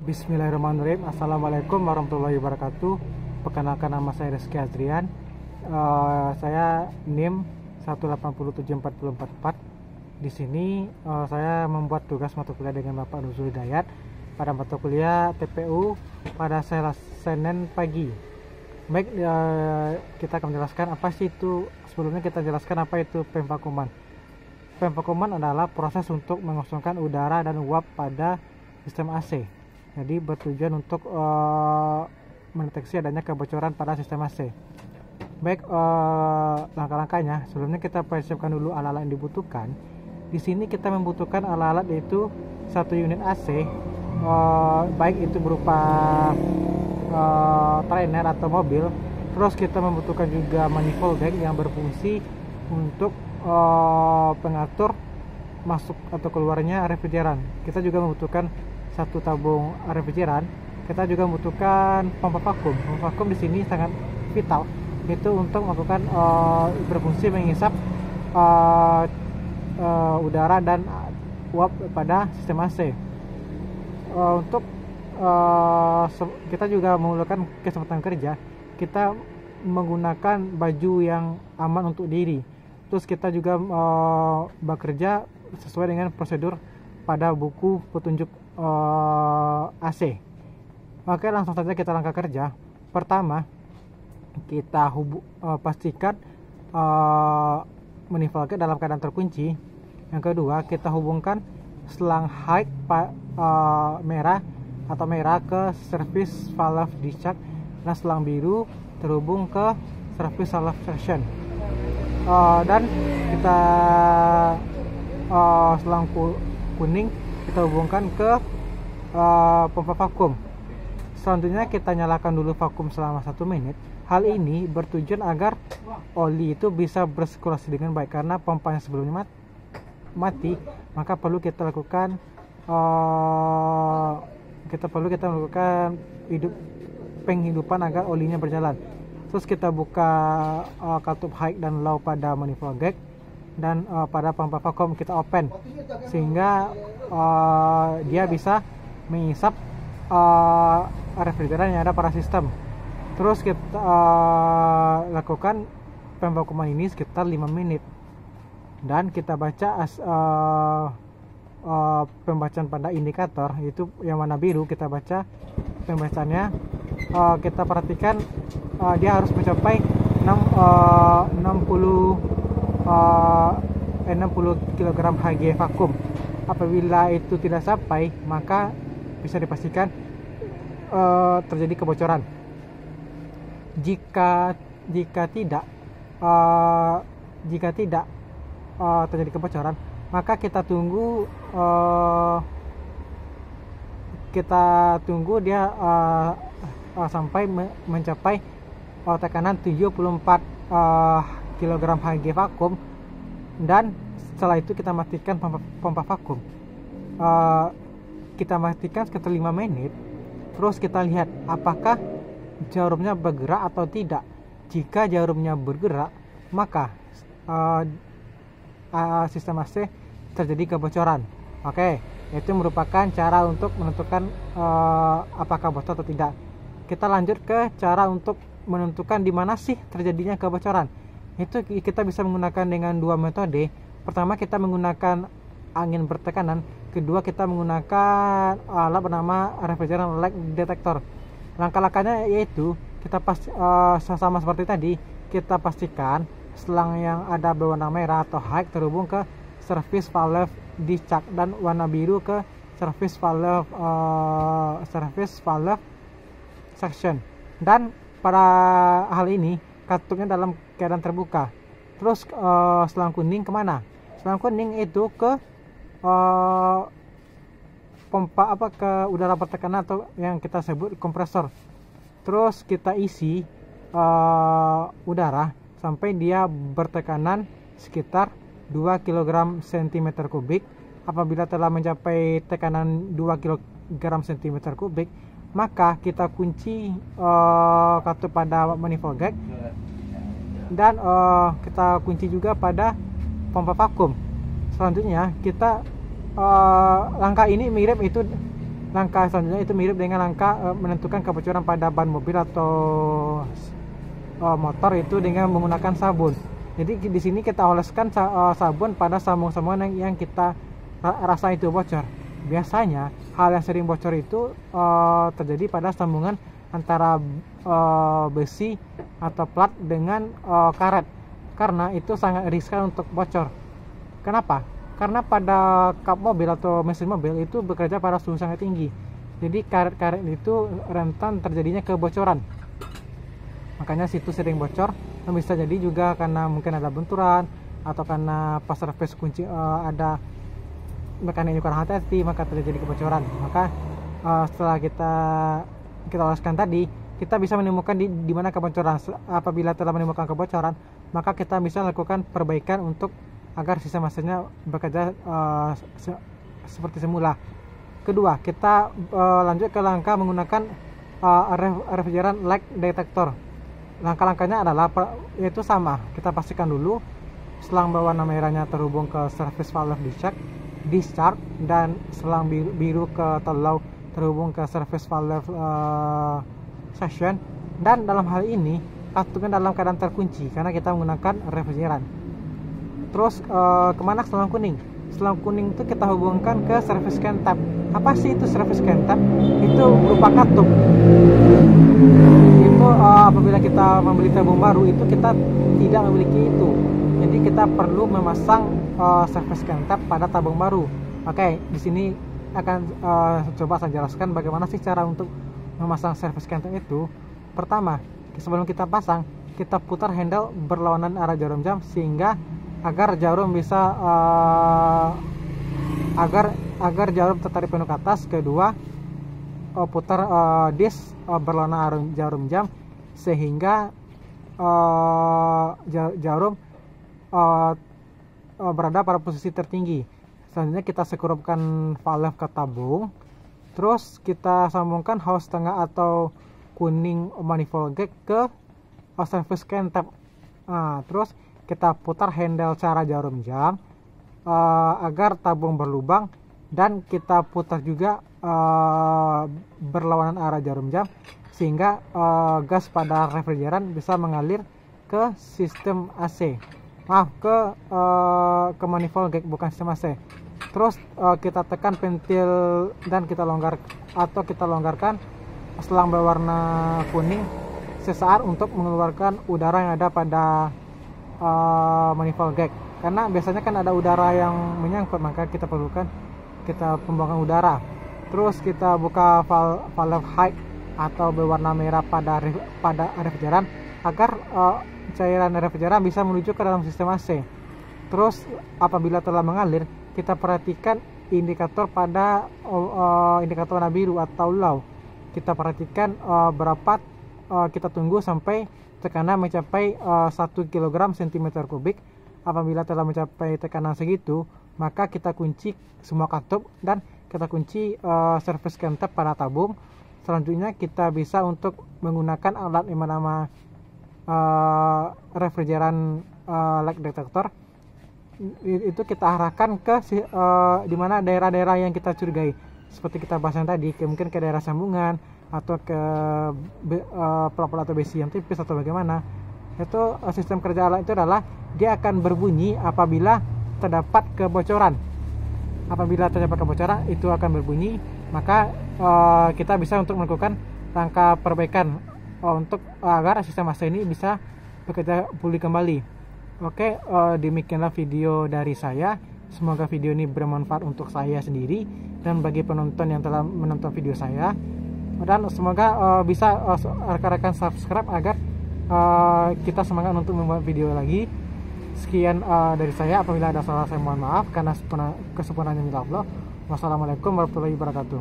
Bismillahirrahmanirrahim. Assalamualaikum warahmatullahi wabarakatuh. Perkenalkan, nama saya Rizky Azrian. Saya NIM 1874444. Di sini saya membuat tugas mata kuliah dengan Bapak Nuzul Hidayat pada mata kuliah TPU pada Senin pagi. Baik, kita akan menjelaskan apa sih itu. Sebelumnya kita jelaskan apa itu PEM vakuuman. PEM vakuuman adalah proses untuk mengosongkan udara dan uap pada sistem AC. Jadi bertujuan untuk mendeteksi adanya kebocoran pada sistem AC. Baik, langkah-langkahnya. Sebelumnya kita persiapkan dulu alat-alat yang dibutuhkan. Di sini kita membutuhkan alat-alat yaitu satu unit AC, baik itu berupa trainer atau mobil. Terus kita membutuhkan juga manifold bag yang berfungsi untuk pengatur masuk atau keluarnya refrigeran. Kita juga membutuhkan satu tabung refrigeran. Kita juga membutuhkan pompa vakum. Pompa vakum di sini sangat vital, itu untuk melakukan berfungsi menghisap udara dan uap pada sistem AC. Untuk kita juga menggunakan kesempatan kerja, kita menggunakan baju yang aman untuk diri. Terus kita juga bekerja sesuai dengan prosedur pada buku petunjuk AC. Oke, langsung saja kita langkah kerja. Pertama, kita pastikan manifold dalam keadaan terkunci. Yang kedua, kita hubungkan selang high merah ke service valve discharge, dan selang biru terhubung ke service valve section. Dan kita selang kuning kita hubungkan ke pompa vakum. Selanjutnya kita nyalakan dulu vakum selama 1 menit. Hal ini bertujuan agar oli itu bisa bersirkulasi dengan baik, karena pompanya sebelumnya mati. Maka perlu kita lakukan penghidupan agar olinya berjalan. Terus kita buka katup high dan low pada manifold gag, dan pada pompa vakum kita open sehingga dia bisa menghisap refrigeran yang ada pada sistem. Terus kita lakukan PEM vakuuman ini sekitar 5 menit, dan kita baca pembacaan pada indikator, itu yang warna biru. Kita baca pembacaannya, kita perhatikan dia harus mencapai 60 kg Hg vakum. Apabila itu tidak sampai, maka bisa dipastikan terjadi kebocoran. Jika tidak terjadi kebocoran, maka kita tunggu dia sampai mencapai tekanan 74 kg Hg vakum, dan setelah itu kita matikan pompa vakum. Kita matikan sekitar 5 menit. Terus kita lihat apakah jarumnya bergerak atau tidak. Jika jarumnya bergerak, maka sistem AC terjadi kebocoran. Oke, itu merupakan cara untuk menentukan apakah bocor atau tidak. Kita lanjut ke cara untuk menentukan di mana sih terjadinya kebocoran. Itu kita bisa menggunakan dengan 2 metode. Pertama, kita menggunakan angin bertekanan. Kedua, kita menggunakan alat bernama refrigerant leak detector. Langkah-langkahnya yaitu kita sama seperti tadi, kita pastikan selang yang ada berwarna merah atau high terhubung ke service valve discharge, dan warna biru ke service valve section. Dan pada hal ini katupnya dalam keadaan terbuka. Terus selang kuning kemana? Selang kuning itu ke pompa ke udara bertekanan atau yang kita sebut kompresor. Terus kita isi udara sampai dia bertekanan sekitar 2 kg cm3. Apabila telah mencapai tekanan 2 kg cm3, maka kita kunci katup pada manifold gag, dan kita kunci juga pada pompa vakum. Selanjutnya kita langkah ini mirip itu langkah selanjutnya itu mirip dengan langkah menentukan kebocoran pada ban mobil atau motor itu dengan menggunakan sabun. Jadi di sini kita oleskan sabun pada sambung-sambungan yang kita rasa itu bocor. Biasanya hal yang sering bocor itu terjadi pada sambungan antara besi atau plat dengan karet, karena itu sangat riskan untuk bocor. Kenapa? Karena pada kap mobil atau mesin mobil itu bekerja pada suhu sangat tinggi, jadi karet-karet itu rentan terjadinya kebocoran. Makanya situ sering bocor. Dan bisa jadi juga karena mungkin ada benturan atau karena pas servis kunci ada mekanik kurang hati-hati, maka terjadi kebocoran. Maka setelah kita oleskan tadi, kita bisa menemukan di mana kebocoran. Apabila telah menemukan kebocoran, maka kita bisa lakukan perbaikan untuk agar sistem AC-nya bekerja seperti semula. Kedua, kita lanjut ke langkah menggunakan refrigerant leak detector. Langkah-langkahnya adalah yaitu sama. Kita pastikan dulu selang berwarna merahnya terhubung ke service valve discharge, dan selang biru ke telau terhubung ke service valve section. Dan dalam hal ini katukan dalam keadaan terkunci karena kita menggunakan refrigerant. Terus kemana selang kuning? Selang kuning itu kita hubungkan ke service scan tab. Apa sih itu service scan tab? Itu berupa katup. Itu apabila kita membeli tabung baru itu kita tidak memiliki itu. Jadi kita perlu memasang service scan tab pada tabung baru. Oke, di sini akan coba saya jelaskan bagaimana sih cara untuk memasang service scan tab itu. Pertama, sebelum kita pasang, kita putar handle berlawanan arah jarum jam sehingga agar jarum bisa agar jarum tertarik penuh ke atas. Kedua, putar disk berlawanan arah jarum jam sehingga jarum berada pada posisi tertinggi. Selanjutnya kita sekurupkan valve ke tabung, terus kita sambungkan hose tengah atau kuning manifold gag ke service scan tab. Terus kita putar handle cara jarum jam agar tabung berlubang, dan kita putar juga berlawanan arah jarum jam sehingga gas pada refrigeran bisa mengalir ke sistem AC. Ke manifold gag, bukan sistem AC. Terus kita tekan ventil dan kita longgarkan selang berwarna kuning sesaat untuk mengeluarkan udara yang ada pada manifold gag, karena biasanya kan ada udara yang menyangkut, maka kita perlukan pembuangan udara. Terus kita buka valve high atau berwarna merah pada refrigeran agar cairan refrigeran bisa menuju ke dalam sistem AC. Terus apabila telah mengalir, kita perhatikan indikator pada indikator warna biru atau low. Kita perhatikan berapa, kita tunggu sampai tekanan mencapai 1 kg cm3. Apabila telah mencapai tekanan segitu, maka kita kunci semua katup dan kita kunci service scan tab pada tabung. Selanjutnya kita bisa untuk menggunakan alat yang bernama refrigerant leak detector. Itu kita arahkan ke di mana daerah-daerah yang kita curigai, seperti kita bahas tadi, mungkin ke daerah sambungan atau ke plat atau besi yang tipis atau bagaimana. Itu sistem kerja alat itu adalah dia akan berbunyi apabila terdapat kebocoran. Apabila terdapat kebocoran itu akan berbunyi, maka kita bisa untuk melakukan langkah perbaikan untuk agar sistem AC ini bisa bekerja pulih kembali. Oke, demikianlah video dari saya. Semoga video ini bermanfaat untuk saya sendiri dan bagi penonton yang telah menonton video saya. Dan semoga bisa rekan-rekan subscribe agar kita semangat untuk membuat video lagi. Sekian dari saya. Apabila ada salah, saya mohon maaf, karena kesempurnaannya minta Allah. Wassalamualaikum warahmatullahi wabarakatuh.